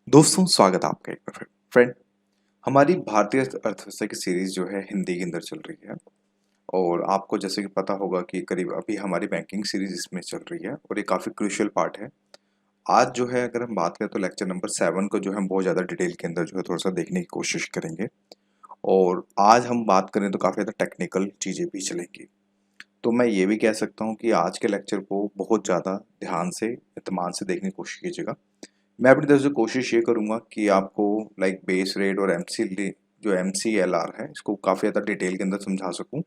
दोस्तों स्वागत है आपका एक बार फिर फ्रेंड। हमारी भारतीय अर्थव्यवस्था की सीरीज जो है हिंदी के अंदर चल रही है। और आपको जैसे कि पता होगा कि करीब अभी हमारी बैंकिंग सीरीज इसमें चल रही है और ये काफ़ी क्रूशियल पार्ट है। आज जो है अगर हम बात करें तो लेक्चर नंबर 7 को जो है हम बहुत ज़्यादा डिटेल के अंदर जो है थोड़ा सा देखने की कोशिश करेंगे। और आज हम बात करें तो काफ़ी ज़्यादा टेक्निकल चीज़ें भी चलेंगी। तो मैं ये भी कह सकता हूँ कि आज के लेक्चर को बहुत ज़्यादा ध्यान से इत्मीनान से देखने की कोशिश कीजिएगा। मैं अपनी तरफ से कोशिश ये करूँगा कि आपको लाइक बेस रेट और जो MCLR है इसको काफ़ी ज़्यादा डिटेल के अंदर समझा सकूँ।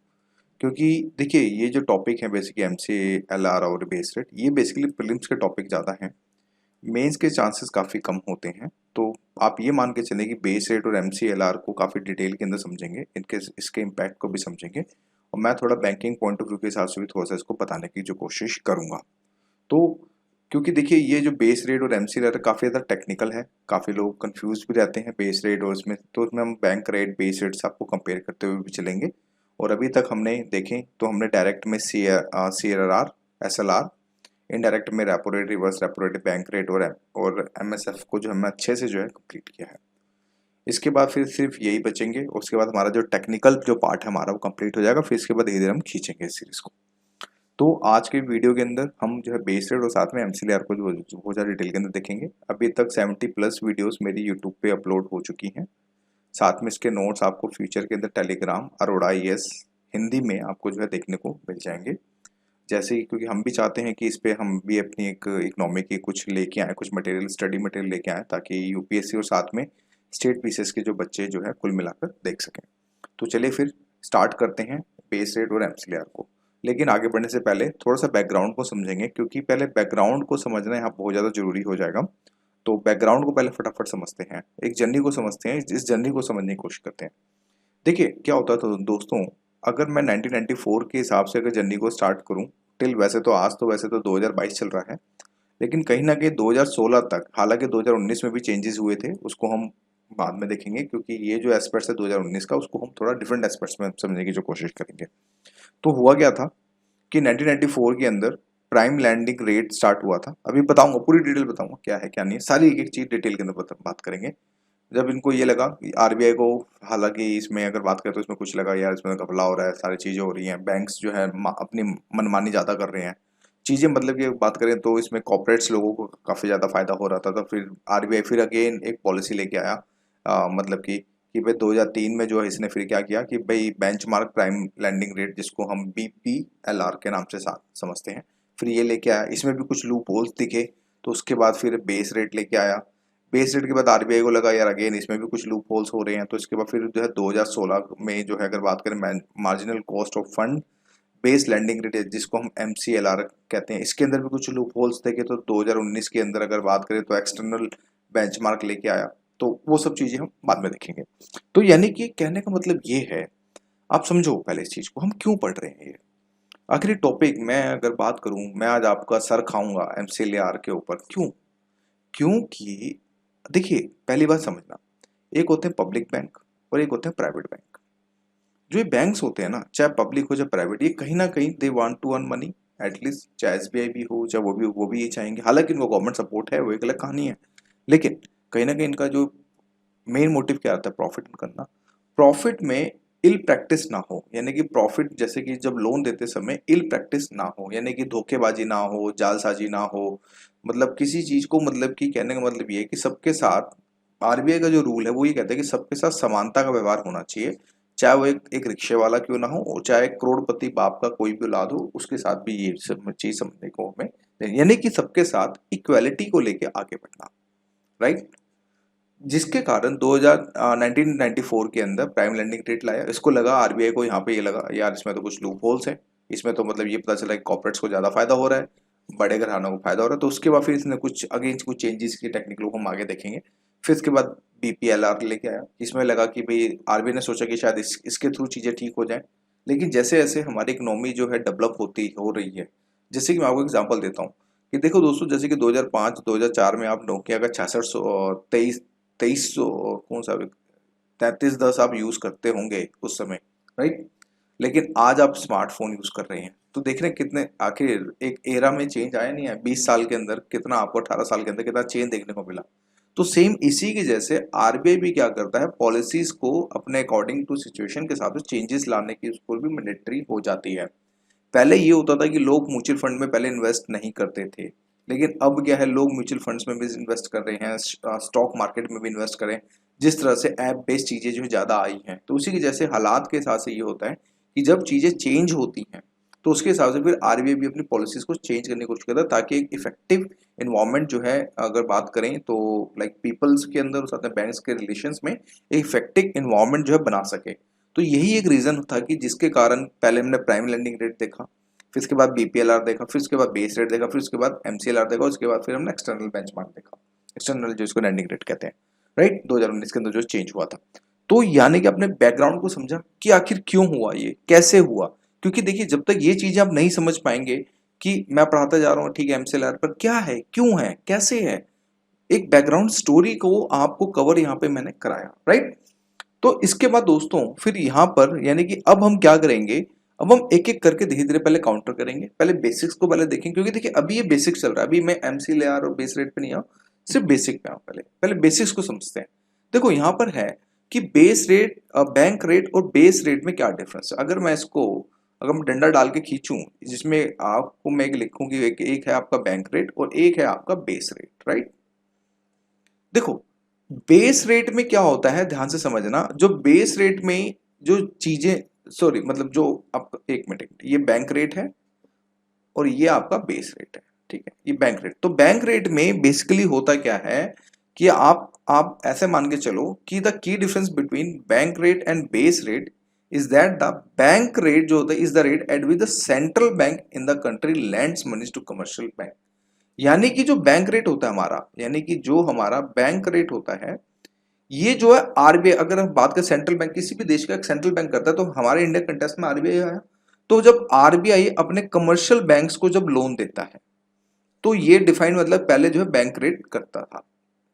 क्योंकि देखिए ये जो टॉपिक है बेसिकली MCLR और बेस रेट ये बेसिकली प्रीलिम्स के टॉपिक ज़्यादा हैं। मेंस के चांसेस काफ़ी कम होते हैं। तो आप ये मान के चलें कि बेस रेट और MCLR को काफ़ी डिटेल के अंदर समझेंगे, इनके इसके इम्पैक्ट को भी समझेंगे। और मैं थोड़ा बैंकिंग पॉइंट ऑफ व्यू के हिसाब से भी थोड़ा सा इसको बताने की जो कोशिश करूँगा। तो क्योंकि देखिए ये जो बेस रेट और MCLR काफ़ी ज़्यादा टेक्निकल है, काफ़ी लोग कंफ्यूज भी रहते हैं बेस रेट और इसमें। तो उसमें हम बैंक रेट बेस रेट से आपको कंपेयर करते हुए भी चलेंगे। और अभी तक हमने देखें तो हमने डायरेक्ट में CRR, SLR, इनडायरेक्ट में repo rate, reverse repo rate, bank rate और MSF को जो हमने अच्छे से जो है कंप्लीट किया है। इसके बाद फिर सिर्फ यही बचेंगे। उसके बाद हमारा जो टेक्निकल जो पार्ट है हमारा वो कंप्लीट हो जाएगा। फिर इसके बाद धीरे धीरे हम खींचेंगे इस सीरीज को। तो आज के वीडियो के अंदर हम जो है बेस रेट और साथ में MCLR को जो बहुत ज़्यादा डिटेल के अंदर देखेंगे। अभी तक 70+ वीडियोस मेरी यूट्यूब पे अपलोड हो चुकी हैं। साथ में इसके नोट्स आपको फ्यूचर के अंदर टेलीग्राम अरोड़ा IAS हिंदी में आपको जो है देखने को मिल जाएंगे। जैसे कि क्योंकि हम भी चाहते हैं कि इस पे हम भी अपनी एक इकोनॉमी की कुछ लेके आए, कुछ मटेरियल स्टडी मटेरियल लेके आए ताकि UPSC और साथ में स्टेट पीसीएस के जो बच्चे जो है कुल मिलाकर देख सकें। तो चलिए फिर स्टार्ट करते हैं बेस रेट और MCLR को। लेकिन आगे बढ़ने से पहले थोड़ा सा बैकग्राउंड को समझेंगे, क्योंकि पहले बैकग्राउंड को समझना यहाँ बहुत ज़्यादा जरूरी हो जाएगा। तो बैकग्राउंड को पहले फटाफट समझते हैं, एक जर्नी को समझते हैं, इस जर्नी को समझने की कोशिश करते हैं। देखिए क्या होता था दोस्तों, अगर मैं 1994 के हिसाब से अगर जर्नी को स्टार्ट करूं टिल वैसे तो आज तो वैसे तो 2022 चल रहा है, लेकिन कहीं ना कहीं 2016 तक, हालांकि 2019 में भी चेंजेस हुए थे उसको हम बाद में देखेंगे, क्योंकि ये जो एस्पेक्ट्स है 2019 का उसको हम थोड़ा डिफरेंट एस्पेक्ट्स में समझने की जो कोशिश करेंगे। तो हुआ क्या था कि 1994 के अंदर प्राइम लैंडिंग रेट स्टार्ट हुआ था। अभी बताऊंगा, पूरी डिटेल बताऊंगा क्या है क्या नहीं है, सारी एक एक चीज डिटेल के अंदर बात करेंगे। जब इनको ये लगा कि RBI को, हालांकि इसमें अगर बात करें तो इसमें कुछ लगा यार इसमें घपला हो रहा है, सारी चीज़ें हो रही हैं, बैंक्स जो है अपनी मनमानी ज़्यादा कर रहे हैं चीज़ें, मतलब कि बात करें तो इसमें कॉर्पोरेट्स लोगों को काफ़ी ज़्यादा फायदा हो रहा था। तो फिर RBI फिर अगेन एक पॉलिसी लेके आया, मतलब कि भाई 2003 में जो है इसने फिर क्या किया कि भाई बेंचमार्क प्राइम लैंडिंग रेट, जिसको हम BPLR के नाम से समझते हैं, फिर ये लेके आया। इसमें भी कुछ लूप होल्स दिखे, तो उसके बाद फिर बेस रेट लेके आया। बेस रेट के बाद RBI को लगा यार अगेन इसमें भी कुछ लूप होल्स हो रहे हैं, तो इसके बाद फिर जो है 2016 में जो है अगर बात करें marginal cost of fund base landing rate, जिसको हम MCLR कहते हैं, इसके अंदर भी कुछ लूप होल्स देखे। तो 2019 के अंदर अगर बात करें तो एक्सटर्नल बेंचमार्क लेके आया। तो वो सब चीजें हम बाद में देखेंगे। तो यानी कि कहने का मतलब ये है, आप समझो पहले इस चीज को हम क्यों पढ़ रहे हैं ये। आखिरी टॉपिक मैं अगर बात करूं, मैं आज आपका सर खाऊंगा MCLR के ऊपर। क्यों? क्योंकि देखिए पहली बात समझना, एक होते हैं पब्लिक बैंक और एक होते हैं प्राइवेट बैंक। जो ये बैंक्स होते हैं ना, चाहे पब्लिक हो चाहे प्राइवेट, ये कहीं ना कहीं they want to earn money. At least चाहे SBI भी हो चाहे वो भी ये चाहेंगे। हालांकि इनको गवर्नमेंट सपोर्ट है, वो एक अलग कहानी है। लेकिन कहीं ना कहीं इनका जो मेन मोटिव क्या रहता है, प्रॉफिट करना। प्रॉफिट में इल प्रैक्टिस ना हो, यानी कि प्रॉफिट जैसे कि जब लोन देते समय इल प्रैक्टिस ना हो, यानी कि धोखेबाजी ना हो, जालसाजी ना हो। मतलब किसी चीज को, मतलब कि कहने का मतलब ये है कि सबके साथ RBI का जो रूल है वो ये कहता है कि सबके साथ समानता का व्यवहार होना चाहिए। चाहे वो एक रिक्शे वाला क्यों ना हो, और चाहे करोड़पति बाप का कोई भी औलाद हो, उसके साथ भी ये सब चीज समझने को हमें, यानी कि सबके साथ इक्वालिटी को लेके आगे बढ़ना। राइट। जिसके कारण 1994 के अंदर प्राइम लैंडिंग रेट लाया। इसको लगा RBI को, यहाँ पे ये लगा यार इसमें तो कुछ लूप होल्स हैं, इसमें तो मतलब ये पता चला कि कॉर्पोरेट्स को ज़्यादा फायदा हो रहा है, बड़े घरानों को फायदा हो रहा है। तो उसके बाद फिर इसने कुछ अगेंस्ट कुछ चेंजेस की टेक्निकल को हम आगे देखेंगे। फिर इसके बाद BPLR लेके आया। इसमें लगा कि भाई RBI ने सोचा कि शायद इसके थ्रू चीज़ें ठीक हो जाएं। लेकिन जैसे जैसे हमारी इकोनॉमी जो है डेवलप होती हो रही है, जैसे कि मैं आपको एग्जांपल देता हूँ कि देखो दोस्तों, जैसे कि 2005 2004 में आप नोकिया का 6623 कौन सा 3310 आप यूज करते होंगे उस समय। राइट। लेकिन आज आप स्मार्टफोन यूज कर रहे हैं, तो देख रहे हैं कितने आखिर एक एरा में चेंज आया नहीं है 20 साल के अंदर, कितना आपको 18 साल के अंदर कितना चेंज देखने को मिला। तो सेम इसी की जैसे आरबीआई भी क्या करता है, पॉलिसीज को अपने अकॉर्डिंग टू सिचुएशन के हिसाब से चेंजेस लाने की उसको भी मैंडेटरी हो जाती है। पहले ये होता था कि लोग म्यूचुअल फंड में पहले इन्वेस्ट नहीं करते थे, लेकिन अब क्या है, लोग म्यूचुअल फंड्स में भी इन्वेस्ट कर रहे हैं, स्टॉक मार्केट में भी इन्वेस्ट कर रहे हैं, जिस तरह से ऐप बेस्ड चीज़ें जो ज़्यादा आई हैं। तो उसी की जैसे हालात के हिसाब से ये होता है कि जब चीज़ें चेंज होती हैं तो उसके हिसाब से फिर आरबीआई भी अपनी पॉलिसीज को चेंज करने की कोशिश करता है, ताकि एक इफेक्टिव इन्वायरमेंट जो है, अगर बात करें तो लाइक पीपल्स के अंदर साथ में बैंक्स के रिलेशंस में एक इफेक्टिव इन्वायरमेंट जो है बना सके। तो यही एक रीजन था कि जिसके कारण पहले हमने प्राइम लेंडिंग रेट देखा, फिर उसके बाद बीपीएलआर देखा, फिर उसके बाद बेस रेट देखा, फिर उसके बाद एमसीएलआर देखा, उसके बाद फिर हमने एक्सटर्नल बेंचमार्क देखा, एक्सटर्नल जो इसको लैंडिंग रेट कहते हैं, राइट। 2019 के अंदर जो चेंज हुआ था। तो यानी कि अपने बैकग्राउंड को समझा कि आखिर क्यों हुआ, ये कैसे हुआ। क्योंकि देखिए, जब तक ये चीजें आप नहीं समझ पाएंगे कि मैं पढ़ाता जा रहा हूँ ठीक है एमसीएलआर पर क्या है, क्यों है, कैसे है, एक बैकग्राउंड स्टोरी को आपको कवर यहाँ पे मैंने कराया, राइट। तो इसके बाद दोस्तों फिर यहाँ पर यानी कि अब हम क्या करेंगे, अब हम एक एक करके धीरे धीरे पहले काउंटर करेंगे, पहले बेसिक्स को पहले देखेंगे, क्योंकि देखिए अभी ये बेसिक्स चल रहा है, अभी मैं एमसीएलआर और बेस रेट पे नहीं आऊँ, सिर्फ बेसिक पे आऊँ। पहले पहले बेसिक्स को समझते हैं। देखो यहाँ पर है कि बेस रेट, बैंक रेट और बेस रेट में क्या डिफरेंस है। अगर मैं इसको, अगर मैं डंडा डाल के खींचूं, जिसमें आपको मैं लिखूं कि एक है आपका बैंक रेट और एक है आपका बेस रेट, राइट। देखो बेस रेट में क्या होता है, ध्यान से समझना, जो बेस रेट में जो चीजें, सॉरी मतलब जो आप, एक मिनट, ये बैंक रेट है और ये आपका बेस रेट है, ठीक है, ये बैंक रेट। तो बैंक रेट में बेसिकली होता क्या है कि आप ऐसे मान के चलो कि the key difference between bank rate and base rate is that the bank rate जो होता है is the rate at which the central bank in the country lends monies to commercial bank. यानी कि जो बैंक रेट होता है हमारा, यानी कि जो हमारा बैंक रेट होता है, ये जो है आरबीआई, अगर हम बात करें सेंट्रल बैंक, किसी भी देश का एक सेंट्रल बैंक करता है, तो हमारे इंडिया कंटेक्स्ट में आरबीआई आया। तो जब आरबीआई अपने कमर्शियल बैंक्स को जब लोन देता है, तो ये डिफाइन मतलब पहले जो है बैंक रेट करता था,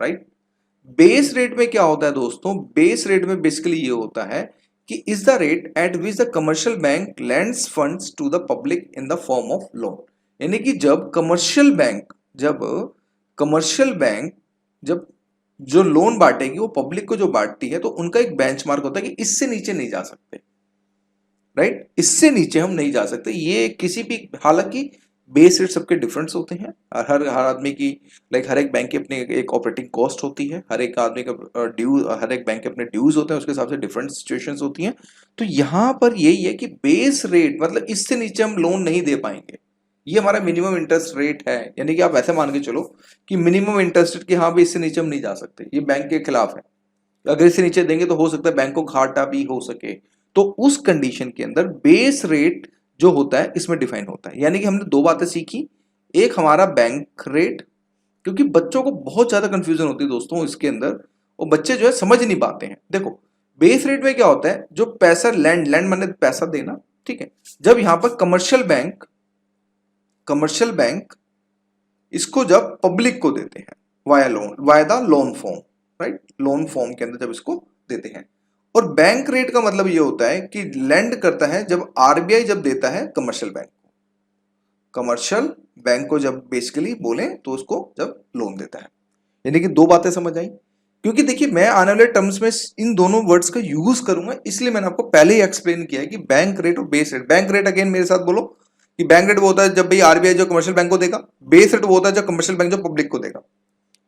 राइट। बेस रेट में क्या होता है दोस्तों, बेस रेट में बेसिकली ये होता है कि is the rate at which the commercial bank lends funds to the public in the form of loan. यानी कि जब कमर्शियल बैंक जब जो लोन बांटेगी वो पब्लिक को जो बांटती है, तो उनका एक बेंचमार्क होता है कि इससे नीचे नहीं जा सकते, राइट, इससे नीचे हम नहीं जा सकते। ये किसी भी, हालांकि बेस रेट सबके डिफरेंस होते हैं, हर हर आदमी की, लाइक हर एक बैंक की अपनी एक ऑपरेटिंग कॉस्ट होती है, हर एक आदमी का ड्यू, हर एक बैंक के अपने ड्यूज होते हैं, उसके हिसाब से डिफरेंट सिचुएशंस होती हैं। तो यहाँ पर यही है कि बेस रेट मतलब इससे नीचे हम लोन नहीं दे पाएंगे, ये हमारा मिनिमम इंटरेस्ट रेट है। यानी कि आप ऐसे मान के चलो कि मिनिमम इंटरेस्ट रेट, कि हाँ भी इससे नीचे हम नहीं जा सकते, ये बैंक के खिलाफ है, अगर इससे नीचे देंगे तो हो सकता है बैंक को घाटा भी हो सके। तो उस कंडीशन के अंदर बेस रेट जो होता है इसमें डिफाइन होता है। यानी कि हमने दो बातें सीखी, एक हमारा बैंक रेट, क्योंकि बच्चों को बहुत ज्यादा कंफ्यूजन होती है दोस्तों इसके अंदर, और बच्चे जो है समझ नहीं पाते हैं। देखो बेस रेट में क्या होता है, जो पैसा लैंड लैंड माने पैसा देना, ठीक है, जब यहां पर कमर्शियल बैंक इसको जब पब्लिक को देते हैं via the loan form, right, loan form के अंदर जब इसको देते हैं। और बैंक रेट का मतलब ये होता है कि लैंड करता है जब आरबीआई जब देता है कमर्शियल बैंक को जब बेसिकली बोले तो उसको जब लोन देता है। यानी कि दो बातें समझ आई। क्योंकि देखिए मैं आने वाले टर्म्स में इन दोनों वर्ड्स का यूज करूंगा, इसलिए मैंने आपको पहले ही एक्सप्लेन किया है कि बैंक रेट और base rate. Bank rate again मेरे साथ बोलो कि बैंक रेट वो होता है जब भाई आरबीआई जो कमर्शियल बैंक को देगा, बेस रेट वो होता है जब कमर्शियल बैंक जो पब्लिक को देगा।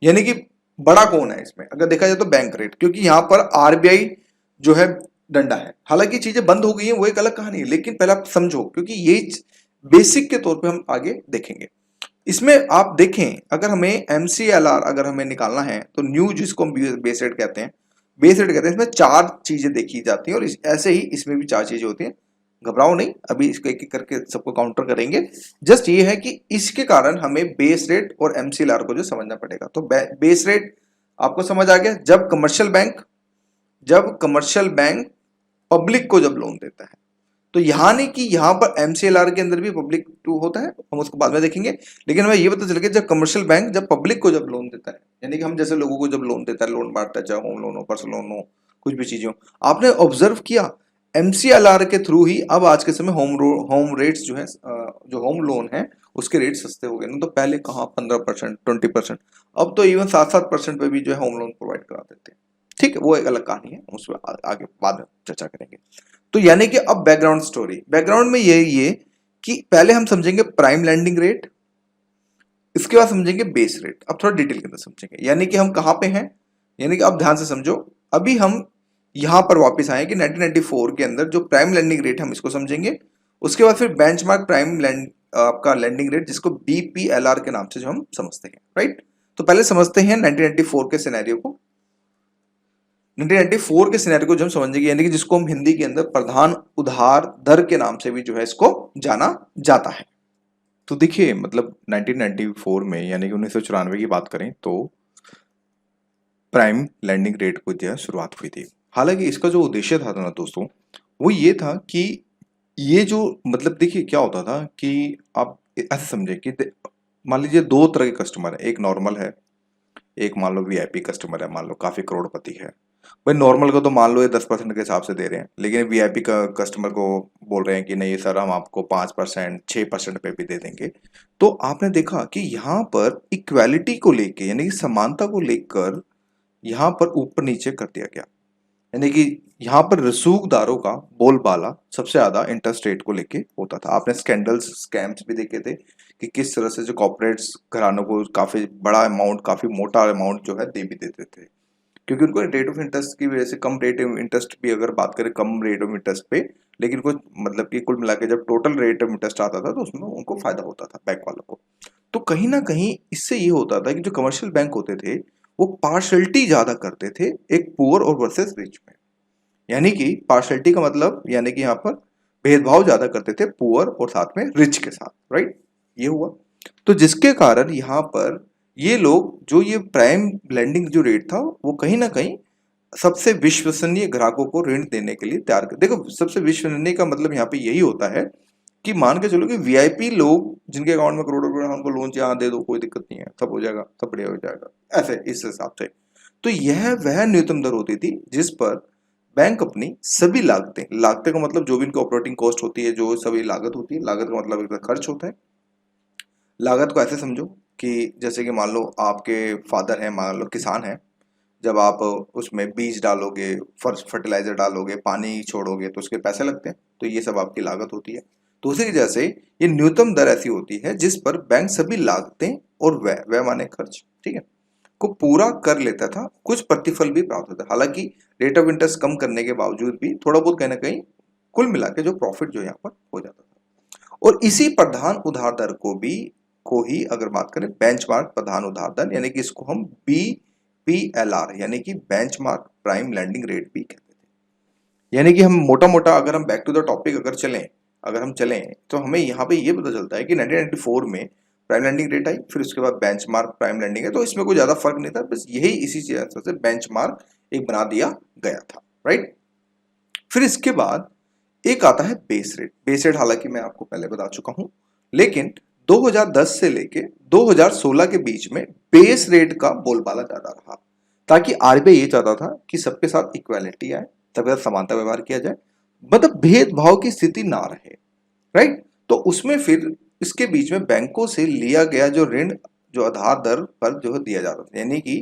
यानी कि बड़ा कौन है इसमें, अगर देखा जाए तो बैंक रेट, क्योंकि यहां पर आरबीआई जो है डंडा है। हालांकि चीजें बंद हो गई हैं वो एक अलग कहानी है, लेकिन पहले आप समझो, क्योंकि ये बेसिक के तौर पे हम आगे देखेंगे। इसमें आप देखें, अगर हमें एमसीएलआर अगर हमें निकालना है तो न्यू, जिसको हम बेस रेट कहते हैं, इसमें चार चीजें देखी जाती हैं, और ऐसे ही इसमें भी चार चीजें होती हैं। घबराओ नहीं, अभी इसको एक एक करके सबको काउंटर करेंगे। जस्ट ये है कि इसके कारण हमें बेस रेट और एमसीएलआर को जो समझना पड़ेगा। तो बेस रेट आपको समझ आ गया, जब कमर्शियल बैंक पब्लिक को जब लोन देता है। तो यहां नहीं कि यहां पर एमसीएलआर के अंदर भी पब्लिक टू होता है, हम उसको बाद में देखेंगे, लेकिन हमें ये पता चल गया जब कमर्शियल बैंक जब पब्लिक को जब लोन देता है, यानी कि हम जैसे लोगों को जब लोन देता है, लोन बांटता है, चाहे होम लोन हो, पर्सनल लोन हो, कुछ भी चीजें हो, आपने ऑब्जर्व किया एमसीएलआर के थ्रू ही अब आज के समय होम रेट्स जो है जो होम लोन है उसके रेट सस्ते हो गए ना। तो पहले कहाँ 15%, 20%, अब तो इवन 7-7% पे भी जो है होम लोन प्रोवाइड करा देते हैं। ठीक है, वो एक अलग कहानी है, उस पर आगे बाद में चर्चा करेंगे। तो यानी कि अब बैकग्राउंड स्टोरी, बैकग्राउंड में ये कि पहले हम समझेंगे प्राइम लैंडिंग रेट, इसके बाद समझेंगे बेस रेट। अब थोड़ा डिटेल के अंदर समझेंगे, यानी कि हम कहाँ पे हैं, यानी कि अब ध्यान से समझो। अभी हम यहां पर वापस आए कि 1994 के अंदर जो प्राइम लैंडिंग रेट हम इसको समझेंगे। उसके बाद फिर बेंचमार्क प्राइम लैंड आपका लैंडिंग रेट, जिसको बीपीएलआर के नाम से जो हम समझते हैं, राइट। तो पहले समझते हैं 1994 के सिनेरियो को। 1994 के सिनेरियो को जो हम समझेंगे, यानी कि जिसको हम हिंदी के अंदर प्रधान उधार दर के नाम से भी जो है इसको जाना जाता है। तो देखिए मतलब 1994 में, यानी कि 1994 की बात करें तो प्राइम लैंडिंग रेट को जो है शुरुआत हुई थी। हालांकि इसका जो उद्देश्य था ना दोस्तों, वो ये था कि ये जो मतलब देखिए क्या होता था कि आप ऐसे समझे कि मान लीजिए दो तरह के कस्टमर है, एक नॉर्मल है, एक मान लो वीआईपी कस्टमर है, मान लो काफी करोड़पति है। भाई नॉर्मल को तो मान लो ये 10% के हिसाब से दे रहे हैं, लेकिन वीआईपी का कस्टमर को बोल रहे हैं कि नहीं सर हम आपको 5%, 6% पे भी दे देंगे। तो आपने देखा कि यहाँ पर इक्वालिटी को लेके, यानी कि समानता को लेकर यहाँ पर ऊपर नीचे कर दिया गया। यानी कि यहाँ पर रसूखदारों का बोलबाला सबसे ज्यादा इंटरेस्ट रेट को लेके होता था। आपने स्कैंडल्स, स्कैम्स भी देखे थे कि किस तरह से जो कॉर्पोरेट्स घरानों को काफी बड़ा अमाउंट, काफी मोटा अमाउंट जो है दे भी देते थे, क्योंकि उनको रेट ऑफ इंटरेस्ट की वजह से, कम रेट ऑफ इंटरेस्ट भी अगर बात करें कम रेट ऑफ इंटरेस्ट पे, लेकिन कुछ मतलब कि कुल मिला के जब टोटल रेट ऑफ इंटरेस्ट आता था तो उसमें उनको फायदा होता था बैंक वालों को। तो कहीं ना कहीं इससे ये होता था कि जो कमर्शियल बैंक होते थे वो पार्शलिटी ज्यादा करते थे एक पुअर और वर्सेस रिच में। यानी कि पार्शलिटी का मतलब यानी कि यहाँ पर भेदभाव ज्यादा करते थे पुअर और साथ में रिच के साथ, राइट। ये हुआ, तो जिसके कारण यहाँ पर ये लोग जो ये प्राइम लैंडिंग जो रेट था वो कहीं ना कहीं सबसे विश्वसनीय ग्राहकों को ऋण देने के लिए तैयार कर। देखो सबसे विश्वसनीय का मतलब यहाँ पे यही होता है कि मान के चलो कि वीआईपी लोग जिनके अकाउंट में करोड़ों रुपए, उनको लोन चाहिए, हाँ दे दो, कोई दिक्कत नहीं है, सब हो जाएगा, सब बढ़िया हो जाएगा, ऐसे इस हिसाब से। तो यह वह न्यूनतम दर होती थी जिस पर बैंक अपनी सभी लागतें, लागतें का मतलब जो भी इनकी ऑपरेटिंग कॉस्ट होती है, जो सभी लागत होती है, लागत का मतलब एक खर्च होता है। लागत को ऐसे समझो कि जैसे कि मान लो आपके फादर हैं, मान लो किसान हैं, जब आप उसमें बीज डालोगे, फर्टिलाइजर डालोगे, पानी छोड़ोगे तो उसके पैसे लगते हैं, तो ये सब आपकी लागत होती है। तो उसी वजह से ये न्यूनतम दर ऐसी होती है जिस पर बैंक सभी लागतें और व्यय माने खर्च, ठीक है, को पूरा कर लेता था, कुछ प्रतिफल भी प्राप्त होता है। हालांकि रेट ऑफ इंटरेस्ट कम करने के बावजूद भी थोड़ा बहुत कहीं ना कहीं कुल मिला के जो प्रॉफिट जो यहाँ पर हो जाता था। और इसी प्रधान उधार दर को ही अगर बात करें बेंचमार्क प्रधान उधार दर, यानी कि इसको हम बीपीएलआर यानी कि बेंचमार्क प्राइम लैंडिंग रेट भी कहते थे। यानी कि हम मोटा मोटा अगर हम बैक टू द टॉपिक अगर हम चलें तो हमें यहाँ पे ये पता चलता है कि 1994 में प्राइम लैंडिंग रेट आई, फिर उसके बाद बेंचमार्क प्राइम लैंडिंग है, तो इसमें कोई ज्यादा फर्क नहीं था, बस यही इसी चीज से बेंचमार्क एक बना दिया गया था, राइट। फिर इसके बाद एक आता है बेस रेट। बेस रेट हालांकि मैं आपको पहले बता चुका हूं, लेकिन 2010 से लेके 2016 के बीच में बेस रेट का बोलबाला ज्यादा रहा, ताकि आरबीआई ये चाहता था कि सबके साथ इक्वालिटी आए, सबके साथ समानता व्यवहार किया जाए, मतलब भेदभाव की स्थिति ना रहे, राइट। तो उसमें फिर इसके बीच में बैंकों से लिया गया जो ऋण, जो आधार दर पर जो दिया जाता था, यानी कि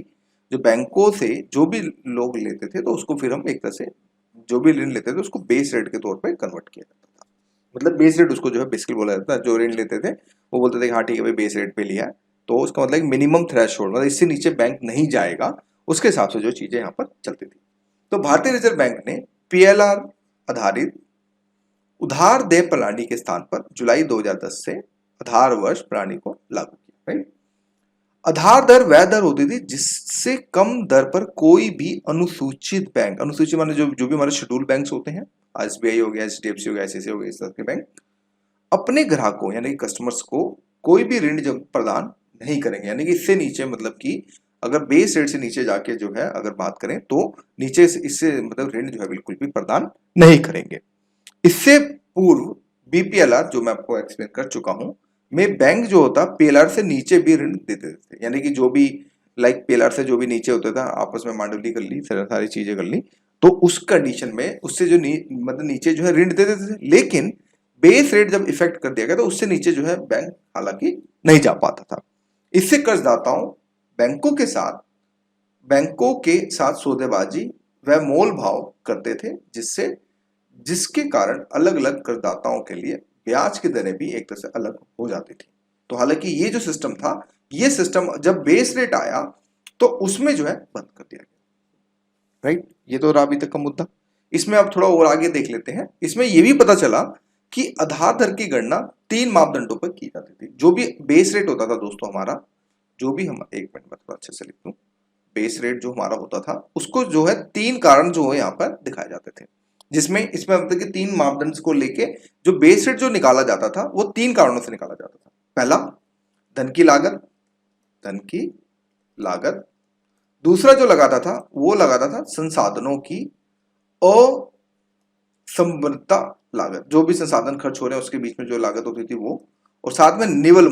जो बैंकों से जो भी लोग लेते थे तो उसको फिर हम एक तरह से जो भी ऋण लेते थे उसको बेस रेट के तौर पे कन्वर्ट किया जाता था। मतलब बेस रेट उसको जो है बेसिकली बोला जाता है, जो ऋण लेते थे वो बोलते थे कि हाँ ठीक है भाई बेस रेट पे लिया है, तो उसका मतलब एक मिनिमम थ्रेशोल्ड, मतलब इससे नीचे बैंक नहीं जाएगा, उसके हिसाब से जो चीजें यहाँ पर चलती थी। तो भारतीय रिजर्व बैंक ने पीएलआर आधारित उधार देय प्रणाली के स्थान पर जुलाई 2010 से आधार वर्ष प्रणाली को लागू किया, राइट। आधार दर वह दर होती थी जिससे कम दर पर कोई भी अनुसूचित बैंक, अनुसूचित माने जो भी हमारे शेड्यूल बैंक्स होते हैं, एसबीआई हो गया, एचडीएफसी हो गया, आईसीआईसीआई हो गया, इस तरह के बैंक अपने ग्राहकों यानी कि कस्टमर्स को कोई भी ऋण जब प्रदान नहीं करेंगे। यानी कि इससे नीचे मतलब कि अगर बेस रेट से नीचे जाके जो है अगर बात करें तो नीचे से इससे मतलब ऋण जो है बिल्कुल भी प्रदान नहीं करेंगे। इससे पूर्व बीपीएलआर जो मैं आपको एक्सप्लेन कर चुका हूं, में बैंक जो होता पीएलआर से नीचे भी ऋण देते थे, यानी कि जो भी लाइक पीएलआर से जो भी नीचे होता था आपस में मांडवली कर ली, सारी चीजें कर ली, तो उस कंडीशन में उससे जो मतलब नीचे जो है ऋण दे देते थे, लेकिन बेस रेट जब इफेक्ट कर दिया गया तो उससे नीचे जो है बैंक हालांकि नहीं जा पाता था। इससे कर्जदाताओं बैंकों के साथ सौदेबाजी व मोल भाव करते थे, जिसके कारण अलग अलग करदाताओं के लिए ब्याज की दरें भी एक तरह से अलग हो जाती थी। तो हालांकि ये जो सिस्टम था, ये सिस्टम जब बेस रेट आया तो उसमें जो है बंद कर दिया गया। राइट, ये तो रहा अभी तक का मुद्दा। इसमें अब थोड़ा और आगे देख लेते हैं। इसमें यह भी पता चला कि आधार दर की गणना 3 मापदंडों पर की जाती थी। जो भी बेस रेट होता था दोस्तों हमारा, जो भी हम, एक मिनट में थोड़ा अच्छे से लिख दूं, बेस रेट जो हमारा होता था उसको जो है 3 कारण जो है यहाँ पर दिखाए जाते थे, जिसमें इसमें मतलब कि 3 मापदंड को लेके जो बेस रेट जो निकाला जाता था वो 3 कारणों से निकाला जाता था। पहला, धन की लागत। दूसरा जो लगाता था वो लगाता था संसाधनों की असंबद्धता लागत, जो भी संसाधन खर्च हो रहे हैं उसके बीच में जो लागत होती थी वो। और साथ में निवल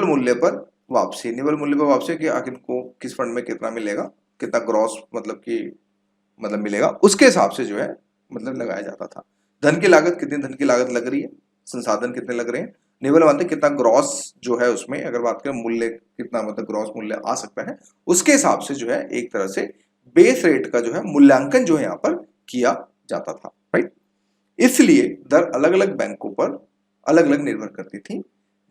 मूल्य पर वापसी कि आखिर को किस फंड में कितना मिलेगा, कितना ग्रॉस मतलब मिलेगा, उसके हिसाब से जो है मतलब लगाया जाता था। धन की लागत, कितनी धन की लागत लग रही है, संसाधन कितने लग रहे हैं, निवल मानते कितना ग्रॉस जो है उसमें, अगर बात करें मूल्य कितना मतलब ग्रॉस मूल्य आ सकता है, उसके हिसाब से जो है एक तरह से बेस रेट का जो है मूल्यांकन जो है यहाँ पर किया जाता था। राइट, इसलिए दर अलग अलग बैंकों पर अलग अलग निर्भर करती थी।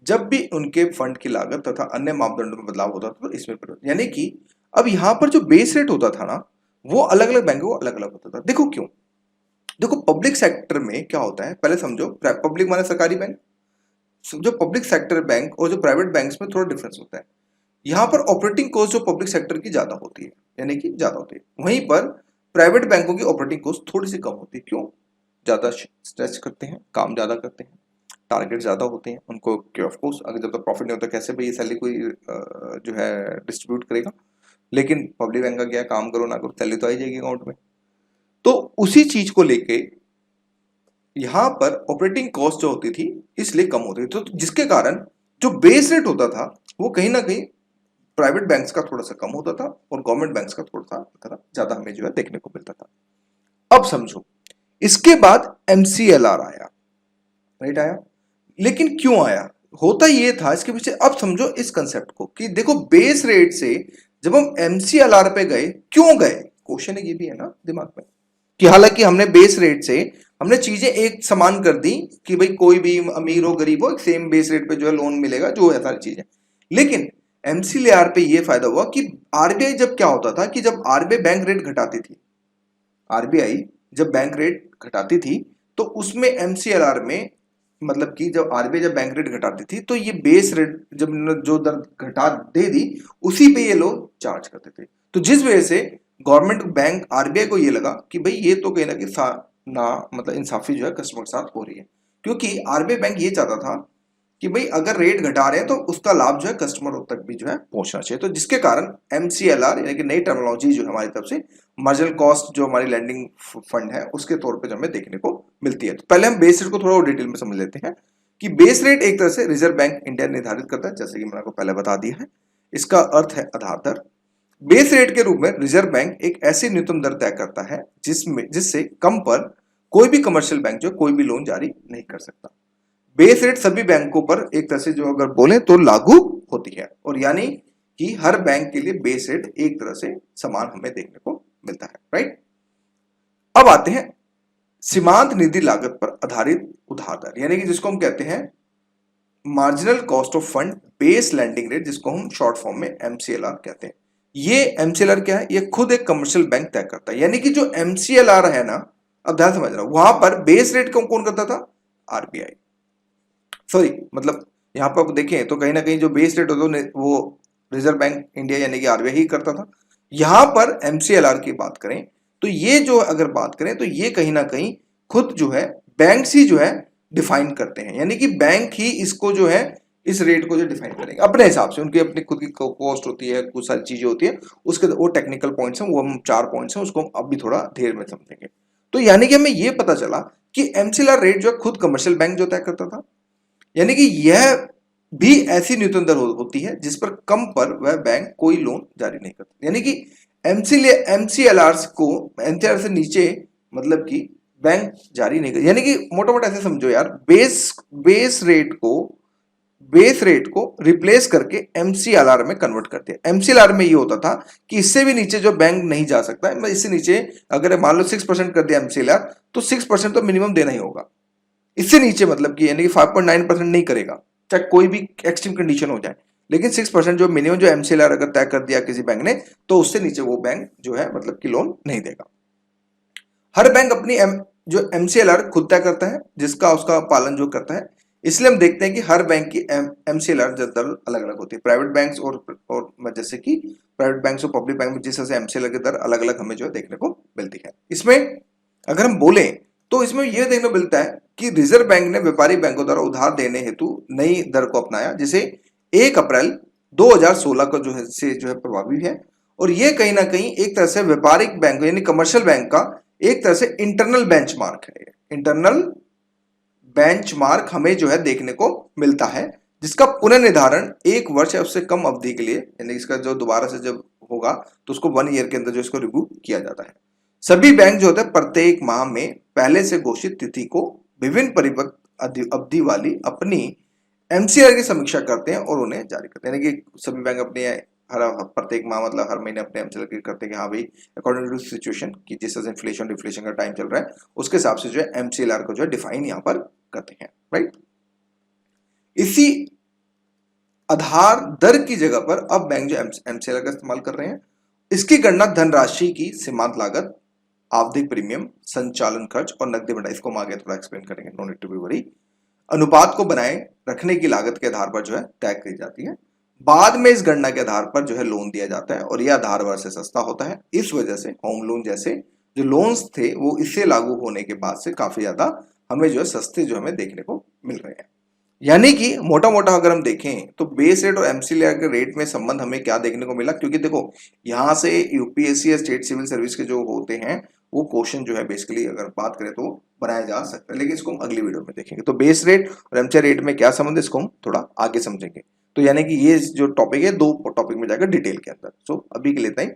जब भी उनके फंड की लागत तथा अन्य मापदंडों में बदलाव होता था तो इसमें परिवर्तन, यानी कि अब यहां पर जो बेस रेट होता था ना वो अलग अलग बैंकों को अलग अलग होता था। देखो क्यों, देखो पब्लिक सेक्टर में क्या होता है, पहले समझो, पब्लिक माने सरकारी बैंक, जो पब्लिक सेक्टर बैंक और जो प्राइवेट बैंक्स में थोड़ा डिफरेंस होता है। यहाँ पर ऑपरेटिंग कॉस्ट जो पब्लिक सेक्टर की ज्यादा होती है, यानी कि ज्यादा होती है, वहीं पर प्राइवेट बैंकों की ऑपरेटिंग कॉस्ट थोड़ी सी कम होती है। क्यों, ज्यादा स्ट्रेच करते हैं, काम ज्यादा करते हैं, टारगेट ज्यादा होते हैं उनको, ऑफ कोर्स अगर जब तक प्रॉफिट नहीं होता कैसे भाई ये सैलरी कोई जो है डिस्ट्रीब्यूट करेगा। लेकिन पब्लिक बैंक का क्या, काम करो ना करो सैलरी तो आई जाएगी अकाउंट में। तो उसी चीज को लेके यहां पर ऑपरेटिंग कॉस्ट जो होती थी इसलिए कम होती थी, तो जिसके कारण जो बेस रेट होता था वो कहीं ना कहीं प्राइवेट बैंक्स का थोड़ा सा कम होता था और गवर्नमेंट बैंक्स का थोड़ा सा ज्यादा हमें जो है देखने को मिलता था। अब समझो, इसके बाद एमसीएलआर आया। राइट, आया, लेकिन क्यों आया, होता ये था इसके पीछे, अब समझो इस कंसेप्ट को कि देखो बेस रेट से जब हम एमसीएलआर पे गए, क्यों गए, क्वेश्चन ये भी है ना दिमाग में, कि हालांकि हमने बेस रेट से हमने चीजें एक समान कर दी कि भाई कोई भी अमीर हो गरीब हो सेम बेस रेट पे जो है लोन मिलेगा, जो है सारी चीजें। लेकिन एमसीएलआर पे ये फायदा हुआ कि आरबीआई जब क्या होता था कि जब आरबीआई बैंक रेट घटाती थी, आरबीआई जब बैंक रेट घटाती थी तो उसमें एमसीएलआर में मतलब कि जब आरबीआई जब बैंक रेट घटाती थी तो ये बेस रेट जब जो दर घटा दे दी उसी पे ये लोग चार्ज करते थे। तो जिस वजह से गवर्नमेंट बैंक आरबीआई को ये लगा कि भाई ये तो कहीं ना कहीं ना मतलब इंसाफी जो है कस्टमर के साथ हो रही है, क्योंकि आरबीआई बैंक ये चाहता था कि भाई अगर रेट घटा रहे हैं तो उसका लाभ जो है कस्टमरों तक भी जो है पहुंचना चाहिए। तो जिसके कारण एमसीएलआर यानी कि नई टर्मिनोलॉजी जो हमारी तरफ से मार्जिनल कॉस्ट जो हमारी लैंडिंग फंड है उसके तौर पे जो हमें देखने को मिलती है। तो पहले हम बेस रेट को थोड़ा और डिटेल में समझ लेते हैं कि बेस रेट एक तरह से रिजर्व बैंक इंडिया निर्धारित करता है, जैसे कि मैंने आपको पहले बता दिया है। इसका अर्थ है आधार दर। बेस रेट के रूप में रिजर्व बैंक एक ऐसी न्यूनतम दर तय करता है जिससे कम पर कोई भी कमर्शियल बैंक जो कोई भी लोन जारी नहीं कर सकता। बेस रेट सभी बैंकों पर एक तरह से जो अगर बोले तो लागू होती है, और यानी कि हर बैंक के लिए बेस रेट एक तरह से समान हमें देखने को मिलता है। राइट, अब आते हैं सीमांत निधि लागत पर आधारित उधार दर, यानी कि जिसको हम कहते हैं marginal cost of fund base landing rate, जिसको हम शॉर्ट फॉर्म में एमसीएलआर कहते हैं। ये एमसीएलआर क्या है, ये खुद एक कमर्शियल बैंक तय करता है। यानी कि जो एमसीएलआर है ना, अब ध्यान समझ रहा हूं, वहां पर बेस रेट को कौन करता था, आरबीआई, सॉरी मतलब यहां पर आप देखें तो कहीं ना कहीं जो बेस रेट होता है वो रिजर्व बैंक इंडिया यानी कि आरबीआई ही करता था। यहां पर एमसीएलआर की बात करें तो ये जो अगर बात करें तो ये कहीं ना कहीं खुद जो है बैंक्स ही जो है डिफाइन करते हैं, यानी कि बैंक ही इसको जो है इस रेट को जो डिफाइन करेंगे अपने हिसाब से, उनकी अपनी खुद की कॉस्ट होती है, कुछ सारी चीजें होती है, उसके वो टेक्निकल पॉइंट्स हैं, वो हम 4 पॉइंट्स हैं, उसको हम अब भी थोड़ा देर में समझेंगे। तो यानी कि हमें ये पता चला कि एमसीएलआर रेट जो है खुद कमर्शियल बैंक जो तय करता था, यानी कि यह भी ऐसी न्यूनतम दर होती है जिस पर कम पर वह बैंक कोई लोन जारी नहीं करता। यानी कि एमसीएलआर को एमसीएलआर से नीचे मतलब कि बैंक जारी नहीं कर, यानी कि मोटा मोटा ऐसे समझो यार, बेस रेट को रिप्लेस करके एमसीएलआर में कन्वर्ट करते हैं। एमसीएलआर में ये होता था कि इससे भी नीचे जो बैंक नहीं जा सकता है, इससे नीचे अगर मान लो 6% कर दिया एमसीएलआर, तो 6% तो मिनिमम देना ही होगा। इससे नीचे मतलब कि यानी कि 5.9% नहीं करेगा, चाहे कोई भी एक्सट्रीम कंडीशन हो जाए, लेकिन 6% जो मिनिमम जो एमसीएलआर अगर तय कर दिया किसी बैंक ने, तो उससे नीचे वो बैंक जो है मतलब कि लोन नहीं देगा। हर बैंक अपनी जो एमसीएलआर खुद तय करता है, जिसका उसका पालन जो करता है। इसलिए हम देखते हैं कि हर बैंक की एमसीएलआर दर अलग अलग होती है। प्राइवेट बैंक्स और जैसे कि प्राइवेट बैंक्स और पब्लिक बैंक में जिस तरह से एमसीएलआर की दर अलग अलग हमें जो है देखने को मिलती है। इसमें अगर हम बोले तो इसमें यह देखने को मिलता है कि रिजर्व बैंक ने व्यापारी बैंकों द्वारा उधार देने हेतु नई दर को अपनाया, जिसे 1 अप्रैल 2016 को जो है प्रभावी है। और ये कहीं ना कहीं एक तरह से व्यापारिक बैंक यानी कमर्शियल बैंक का एक तरह से इंटरनल बेंचमार्क है। इंटरनल बेंचमार्क हमें जो है देखने को मिलता है, जिसका पुनर्निर्धारण 1 वर्ष या उससे कम अवधि के लिए, यानी इसका जो दोबारा से जब होगा तो उसको 1 ईयर के अंदर जो इसको रिव्यू किया जाता है। सभी बैंक जो होते हैं प्रत्येक माह में पहले से घोषित तिथि को विभिन्न परिपक्व अवधि वाली अपनी एमसीआर की समीक्षा करते हैं और उन्हें जारी करते हैं। यानी कि सभी बैंक अपने हर प्रत्येक माह मतलब हर महीने अपने एमसीआर की करते हैं कि हाँ भाई अकॉर्डिंग टू सिचुएशन कि जिस तरह से इन्फ्लेशन डिफ्लेशन का टाइम चल रहा है उसके हिसाब से जो है एमसीएलआर को जो है डिफाइन यहाँ पर करते हैं, राइट। इसी आधार दर की जगह पर अब बैंक जो एमसीएलआर का इस्तेमाल कर रहे हैं, इसकी गणना धनराशि की सीमांत लागत, आवधिक प्रीमियम, संचालन खर्च और नकदी भंडार, इसको हम आगे थोड़ा एक्सप्लेन करेंगे, no need to be worry, अनुपात को बनाए रखने की लागत के आधार पर जो है तय की जाती है। बाद में इस गणना के आधार पर जो है लोन दिया जाता है और यह आधार वर्ष से सस्ता होता है। इस वजह से होम लोन जैसे जो लोन्स थे वो इससे लागू होने के बाद से काफी ज्यादा हमें जो है सस्ते जो हमें देखने को मिल रहे हैं। यानी कि मोटा मोटा अगर हम देखें तो बेस रेट और एमसीएलआर के रेट में संबंध हमें क्या देखने को मिला, क्योंकि देखो यहां से यूपीएससी या स्टेट सिविल सर्विस के जो होते हैं वो क्वेश्चन जो है बेसिकली अगर बात करें तो बनाया जा सकता है, लेकिन इसको हम अगली वीडियो में देखेंगे। तो बेस रेट और एमसीएलआर रेट में क्या संबंध है इसको हम थोड़ा आगे समझेंगे। तो यानी कि ये जो टॉपिक है 2 टॉपिक में जाकर डिटेल के अंदर। सो अभी के लिए इतना ही।